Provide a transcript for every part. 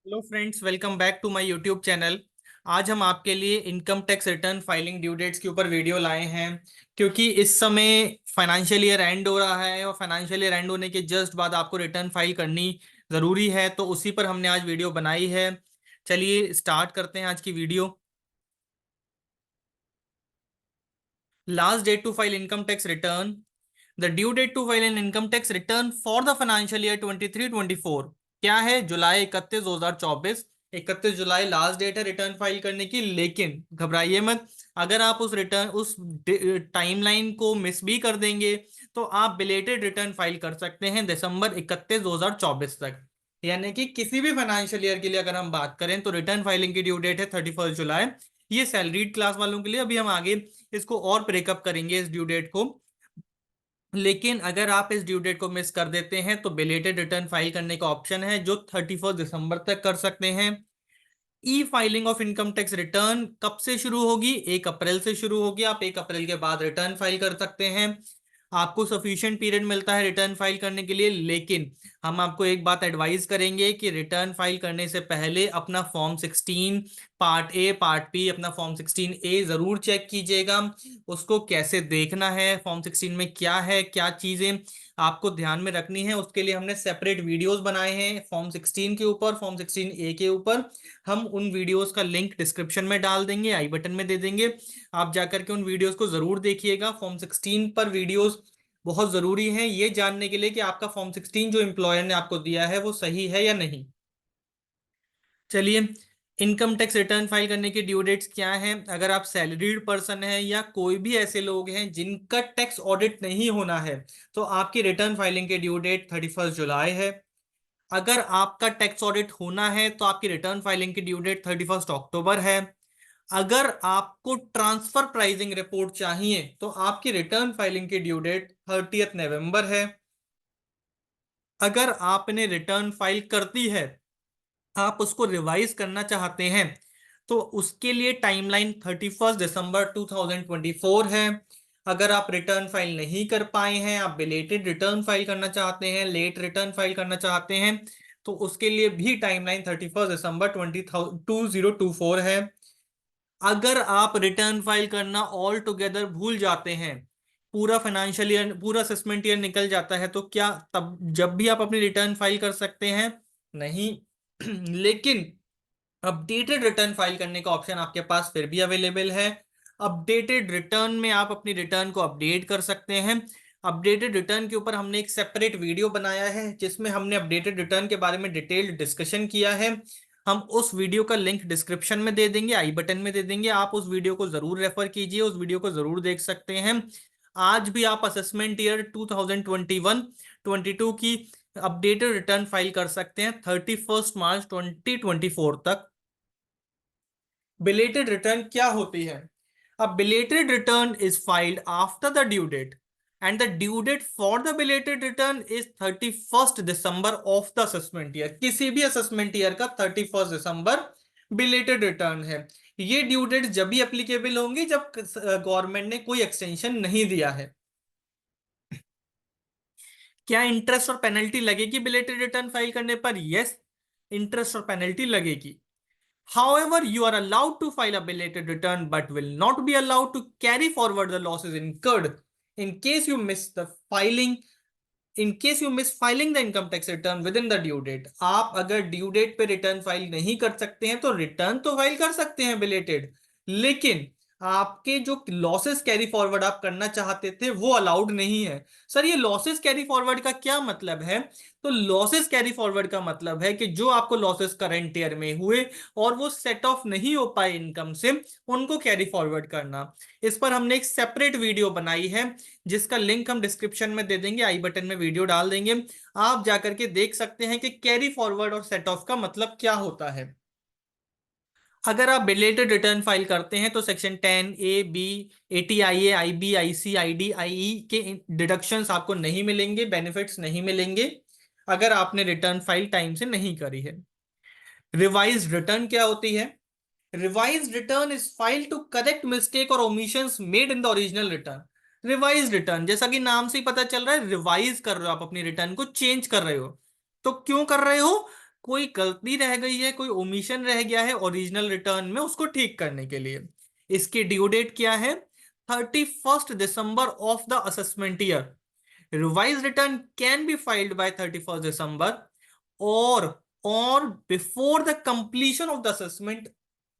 Hello friends, welcome back to my YouTube channel. आज हम आपके लिए income tax return filing due dates के ऊपर वीडियो लाए हैं, क्योंकि इस समय फाइनेंशियल ईयर एंड हो रहा है और फाइनेंशियल ईयर एंड होने के जस्ट बाद आपको रिटर्न फाइल करनी ज़रूरी है। तो उसी पर हमने आज वीडियो बनाई है। चलिए स्टार्ट करते हैं आज की video. Last date to file income tax return. The due date to file an income tax return for the financial year 23-24 क्या है? जुलाई 31 2024। 31 जुलाई लास्ट डेट है रिटर्न फाइल करने की, लेकिन घबराइए मत। अगर आप उस टाइमलाइन को मिस भी कर देंगे तो आप बिलेटेड रिटर्न फाइल कर सकते हैं दिसंबर 31 2024 तक। यानी कि किसी भी फाइनेंशियल ईयर के लिए अगर हम बात करें तो रिटर्न फाइलिंग की ड्यू डेट है 31 जुलाई। ये सैलरीड क्लास वालों के लिए, अभी हम आगे इसको और ब्रेकअप करेंगे इस ड्यू डेट को। लेकिन अगर आप इस ड्यू डेट को मिस कर देते हैं तो बिलेटेड रिटर्न फाइल करने का ऑप्शन है जो 31 दिसंबर तक कर सकते हैं। ई filing of income tax return कब से शुरू होगी? 1 अप्रैल से शुरू होगी। आप 1 अप्रैल के बाद रिटर्न फाइल कर सकते हैं। आपको सफिशिएंट पीरियड मिलता है रिटर्न फाइल करने के लिए, लेकिन हम आपको एक बात एडवाइस करेंगे कि रिटर्न फाइल करने से पहले अपना form 16 part A part B, अपना फॉर्म 16A जरूर चेक कीजिएगा। उसको कैसे देखना है, फॉर्म 16 में क्या है, क्या चीजें आपको ध्यान में रखनी है, उसके लिए हमने सेपरेट वीडियोस बनाए हैं फॉर्म 16 के ऊपर, फॉर्म 16A के ऊपर। हम उन वीडियोस का लिंक डिस्क्रिप्शन में डाल देंगे, आई बटन में दे देंगे। आप जाकर के उन वीडियोस को जरूर देखिएगा। फॉर्म 16 पर वीडियोस बहुत जरूरी है ये जानने के लिए कि आपका फॉर्म 16 जो एम्प्लॉयर ने आपको दिया है वो सही है या नहीं। चलिए, इनकम टैक्स रिटर्न फाइल करने की ड्यू डेट्स क्या हैं? अगर आप सैलरीड पर्सन हैं या कोई भी ऐसे लोग हैं जिनका टैक्स ऑडिट नहीं होना है तो आपकी रिटर्न फाइलिंग की ड्यू डेट 31 जुलाई है। अगर आपका टैक्स ऑडिट होना है तो आपकी रिटर्न फाइलिंग की ड्यू डेट 31 अक्टूबर है। अगर आपको ट्रांसफर प्राइसिंग रिपोर्ट चाहिए तो आपकी रिटर्न फाइलिंग की ड्यू डेट 30 नवंबर है। अगर आपने रिटर्न फाइल कर दी है, आप उसको रिवाइज करना चाहते हैं, तो उसके लिए टाइमलाइन 31 दिसंबर 2024 है। अगर आप रिटर्न फाइल नहीं कर पाए हैं, आप बिलेटेड रिटर्न फाइल करना चाहते हैं, लेट रिटर्न फाइल करना चाहते हैं, तो उसके लिए भी टाइमलाइन 31 दिसंबर 2024 है। अगर आप रिटर्न फाइल करना ऑल टुगेदर भूल जाते हैं, पूरा फाइनेंशियल ईयर, पूरा असेसमेंट ईयर निकल जाता है, तो क्या तब जब भी आप अपनी रिटर्न फाइल कर सकते हैं? नहीं। लेकिन अपडेटेड रिटर्न फाइल करने का ऑप्शन आपके पास फिर भी अवेलेबल है। अपडेटेड रिटर्न में आप अपनी रिटर्न को अपडेट कर सकते हैं। अपडेटेड रिटर्न के ऊपर हमने एक सेपरेट वीडियो बनाया है जिसमें हमने अपडेटेड रिटर्न के बारे में डिटेल्ड डिस्कशन किया है। हम उस वीडियो का लिंक डिस्क्रिप्शन में दे देंगे, आई बटन में दे देंगे। आप उस वीडियो को जरूर रेफर कीजिए, उस वीडियो को जरूर देख सकते हैं। आज भी आप असेसमेंट ईयर 2021-22 की अपडेटेड रिटर्न फाइल कर सकते हैं 31 मार्च 2024 तक। बिलेटेड रिटर्न क्या होती है? A belated return is filed after the due date and the due date for the belated return is 31 December of the assessment year. किसी भी असेसमेंट ईयर का 31 दिसंबर बिलेटेड रिटर्न है। ये ड्यू डेट जब भी एप्लीकेबल होंगी जब गवर्नमेंट ने कोई एक्सटेंशन नहीं दिया है। क्या इंटरेस्ट और पेनल्टी लगेगी बिलेटेड रिटर्न फाइल करने पर? यस, इंटरेस्ट और पेनल्टी लगेगी। However, you are allowed to file a belated return but will not be allowed to carry forward the losses incurred in case you miss the filing in case you miss filing the income tax return within the due date। आप अगर due date पे return file नहीं कर सकते हैं तो return तो file कर सकते हैं बिलेटेड, लेकिन आपके जो लॉसेस कैरी फॉरवर्ड आप करना चाहते थे वो अलाउड नहीं है। सर, ये लॉसेस कैरी फॉरवर्ड का क्या मतलब है? तो लॉसेस कैरी फॉरवर्ड का मतलब है कि जो आपको लॉसेस करंट ईयर में हुए और वो सेट ऑफ नहीं हो पाए इनकम से, उनको कैरी फॉरवर्ड करना। इस पर हमने एक सेपरेट वीडियो बनाई है जिसका लिंक हम डिस्क्रिप्शन में दे देंगे, आई बटन में वीडियो डाल देंगे। आप जाकर के देख सकते हैं कि कैरी फॉरवर्ड और सेट ऑफ का मतलब क्या होता है। अगर आप बिलेटेड रिटर्न फाइल करते हैं तो section 10A, B, ATIA, IB, IC, ID, IE के डिडक्शंस आपको नहीं मिलेंगे, बेनिफिट्स नहीं मिलेंगे अगर आपने रिटर्न फाइल टाइम से नहीं करी है। रिवाइज रिटर्न क्या होती है? Revise return is file to correct mistake और omissions made in the original return. Revise return, जैसा कि नाम से ही पता चल रहा है, रिवाइज कर रहे हो, आप अपनी रिटर्न को चेंज कर रहे हो। तो क्यों कर रहे हो? कोई गलती रह गई है, कोई ओमिशन रह गया है ओरिजिनल रिटर्न में, उसको ठीक करने के लिए। इसकी ड्यू डेट क्या है? 31 December of the assessment year. Revise return can be filed by 31 December और before the completion of the assessment,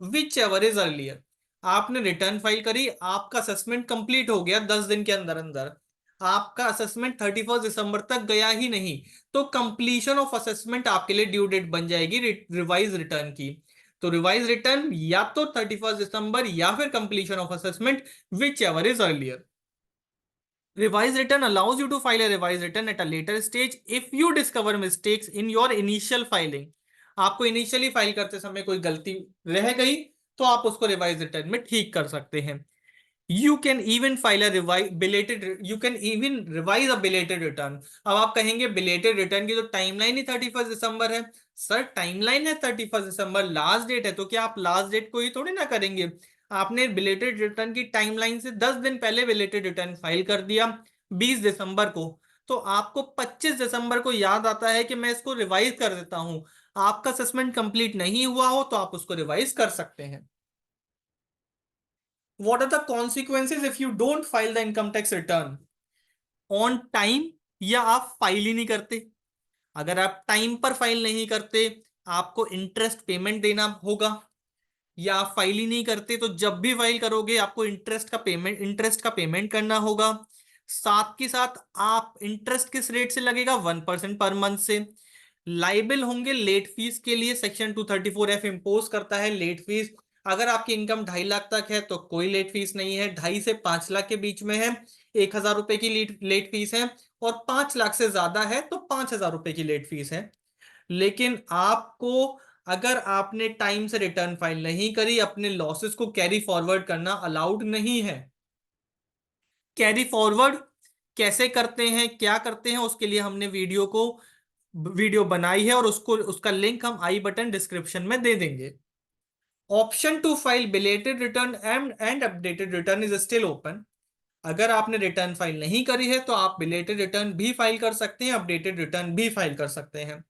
whichever is earlier. आपने रिटर्न फाइल करी, आपका असेसमेंट कंप्लीट हो गया 10 दिन के अंदर अंदर, आपका असेसमेंट 31 दिसंबर तक गया ही नहीं, तो कंप्लीशन ऑफ असेसमेंट आपके लिए ड्यू डेट बन जाएगी रिवाइज रिटर्न की। तो रिवाइज रिटर्न या तो 31 दिसंबर या फिर completion of assessment, whichever is earlier. Revised return allows you to file a revised return at a later stage if you discover mistakes in your initial filing. आपको initially file करते समय कोई गलती रह गई तो आप उसको रिवाइज रिटर्न में ठीक कर सकते हैं। You can even file a belated you can even revise a belated return. अब आप कहेंगे बिलेटेड रिटर्न की तो टाइमलाइन ही 31 दिसंबर है। सर टाइमलाइन है 31 दिसंबर, लास्ट डेट है, तो क्या आप लास्ट डेट को ही थोड़ी ना करेंगे। आपने बिलेटेड रिटर्न की टाइमलाइन से 10 दिन पहले बिलेटेड रिटर्न फाइल कर दिया 20 दिसंबर को, तो आपको 25 दिसंबर को याद आता है कि मैं इसको रिवाइज कर देता हूं। आपका असेसमेंट कंप्लीट नहीं हुआ हो तो आप उसको रिवाइज कर सकते हैं। What are the consequences if you don't file the income tax return on time? या आप फाइल ही नहीं करते। अगर आप टाइम पर फाइल नहीं करते, आपको इंटरेस्ट पेमेंट देना होगा। या आप फाइल ही नहीं करते तो जब भी फाइल करोगे आपको इंटरेस्ट का पेमेंट करना होगा। साथ के साथ आप इंटरेस्ट किस रेट से लगेगा? 1% पर मंथ से। लाइबल होंगे लेट फीस के लिए, सेक्शन 234F इम्पोज करता है लेट फीस। अगर आपकी इनकम 2.5 लाख तक है तो कोई लेट फीस नहीं है, 2.5 से 5 लाख के बीच में है 1,000 रुपए की लेट फीस है, और 5 लाख से ज्यादा है तो 5,000 रुपए की लेट फीस है। लेकिन आपको, अगर आपने टाइम से रिटर्न फाइल नहीं करी, अपने लॉसेस को कैरी फॉरवर्ड करना अलाउड नहीं है। कैरी फॉरवर्ड कैसे करते हैं, क्या करते हैं, उसके लिए हमने वीडियो बनाई है और उसका लिंक हम आई बटन डिस्क्रिप्शन में दे देंगे। Option to file belated return and updated return is still open. अगर आपने रिटर्न फाइल नहीं करी है तो आप बिलेटेड रिटर्न भी फाइल कर सकते हैं, अपडेटेड रिटर्न भी फाइल कर सकते हैं।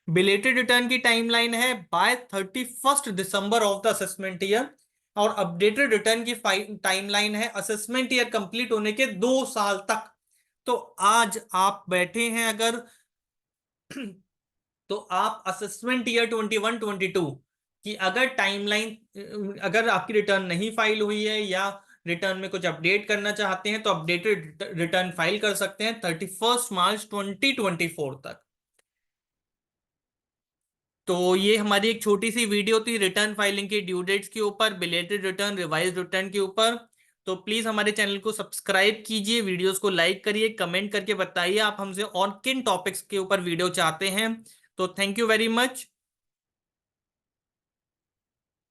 बिलेटेड रिटर्न की टाइमलाइन है by 31 December of the assessment year, और अपडेटेड रिटर्न की टाइमलाइन है असेसमेंट ईयर कंप्लीट होने के 2 साल तक। तो आज आप बैठे हैं अगर तो आप असेसमेंट ईयर 21-22 की अगर टाइमलाइन, अगर आपकी रिटर्न नहीं फाइल हुई है या रिटर्न में कुछ अपडेट करना चाहते हैं तो अपडेटेड रिटर्न फाइल कर सकते हैं 31 मार्च 2024 तक। तो ये हमारी एक छोटी सी वीडियो थी रिटर्न फाइलिंग की ड्यू डेट्स के ऊपर, बिलेटेड रिटर्न, रिवाइज रिटर्न के ऊपर। तो प्लीज हमारे चैनल को सब्सक्राइब कीजिए, वीडियोस को लाइक करिए, कमेंट करके बताइए आप हमसे और किन टॉपिक्स के ऊपर वीडियो चाहते हैं। तो थैंक यू वेरी मच।